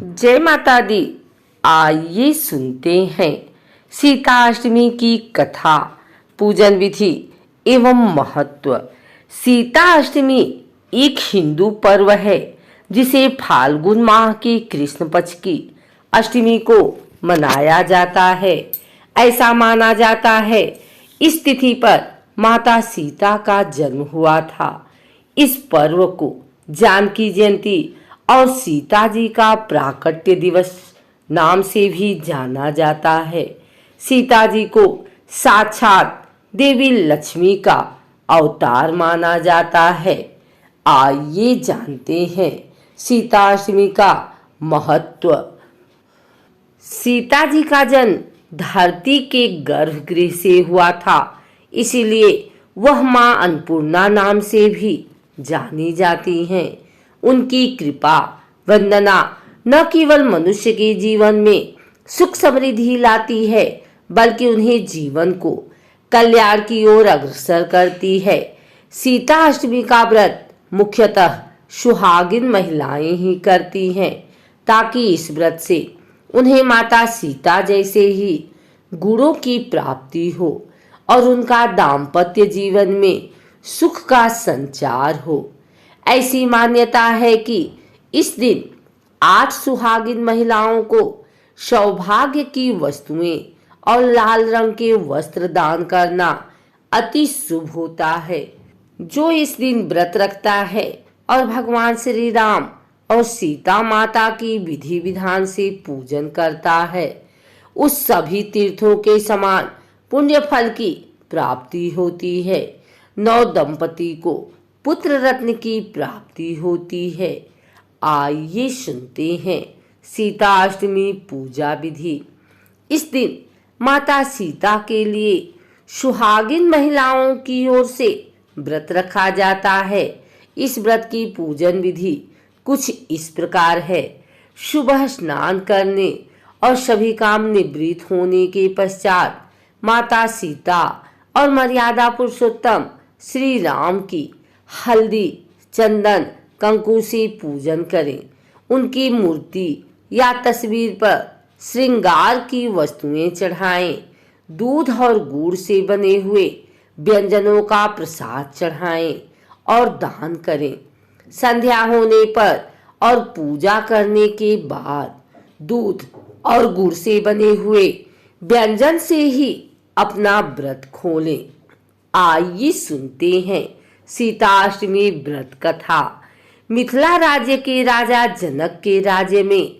जय माता दी। आइए सुनते हैं सीता अष्टमी की कथा, पूजन विधि एवं महत्व। सीता अष्टमी एक हिंदू पर्व है जिसे फाल्गुन माह के कृष्ण पक्ष की अष्टमी को मनाया जाता है। ऐसा माना जाता है इस तिथि पर माता सीता का जन्म हुआ था। इस पर्व को जानकी जयंती और सीता जी का प्राकट्य दिवस नाम से भी जाना जाता है। सीता जी को साक्षात देवी लक्ष्मी का अवतार माना जाता है। आइए जानते हैं सीताष्टमी का महत्व। सीता जी का जन्म धरती के गर्भगृह से हुआ था, इसीलिए वह मां अन्नपूर्णा नाम से भी जानी जाती हैं। उनकी कृपा वंदना न केवल मनुष्य के जीवन में सुख समृद्धि लाती है, बल्कि उन्हें जीवन को कल्याण की ओर अग्रसर करती है। सीता अष्टमी का व्रत मुख्यतः सुहागिन महिलाएं ही करती हैं, ताकि इस व्रत से उन्हें माता सीता जैसे ही गुणों की प्राप्ति हो और उनका दाम्पत्य जीवन में सुख का संचार हो। ऐसी मान्यता है कि इस दिन 8 सुहागिन महिलाओं को सौभाग्य की वस्तुएं और लाल रंग के वस्त्र दान करना अति शुभ होता है। जो इस दिन व्रत रखता है और भगवान श्री राम और सीता माता की विधि विधान से पूजन करता है, उस सभी तीर्थों के समान पुण्य फल की प्राप्ति होती है। नव दंपति को पुत्र रत्न की प्राप्ति होती है। आइए सुनते हैं सीता अष्टमी पूजा विधि। इस दिन माता सीता के लिए सुहागिन महिलाओं की ओर से व्रत रखा जाता है। इस व्रत की पूजन विधि कुछ इस प्रकार है। सुबह स्नान करने और सभी काम निवृत्त होने के पश्चात माता सीता और मर्यादा पुरुषोत्तम श्री राम की हल्दी, चंदन, कंकु से पूजन करें। उनकी मूर्ति या तस्वीर पर श्रृंगार की वस्तुएं चढ़ाएं। दूध और गुड़ से बने हुए व्यंजनों का प्रसाद चढ़ाएं और दान करें। संध्या होने पर और पूजा करने के बाद दूध और गुड़ से बने हुए व्यंजन से ही अपना व्रत खोलें। आइए सुनते हैं सीताष्टमी व्रत कथा। मिथिला राज्य के राजा जनक के राज्य में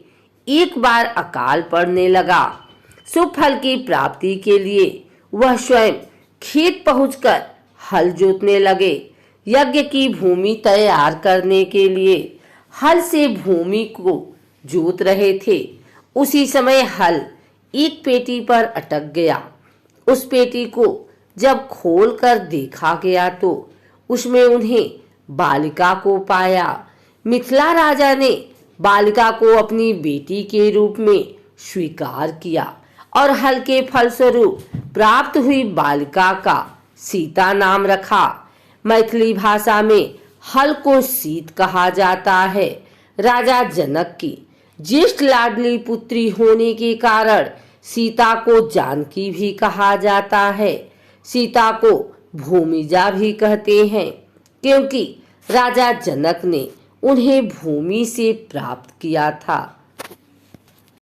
एक बार अकाल पड़ने लगा। शुभ फल की प्राप्ति के लिए वह स्वयं खेत पहुंचकर हल जोतने लगे। यज्ञ की भूमि तैयार करने के लिए हल से भूमि को जोत रहे थे। उसी समय हल एक पेटी पर अटक गया। उस पेटी को जब खोलकर देखा गया तो उसमें उन्हें बालिका को पाया। मिथिला राजा ने बालिका को अपनी बेटी के रूप में स्वीकार किया और हल के फलस्वरूप प्राप्त हुई बालिका का सीता नाम रखा। मैथिली भाषा में हल को सीत कहा जाता है। राजा जनक की ज्येष्ठ लाडली पुत्री होने के कारण सीता को जानकी भी कहा जाता है। सीता को भूमिजा भी कहते हैं, क्योंकि राजा जनक ने उन्हें भूमि से प्राप्त किया था।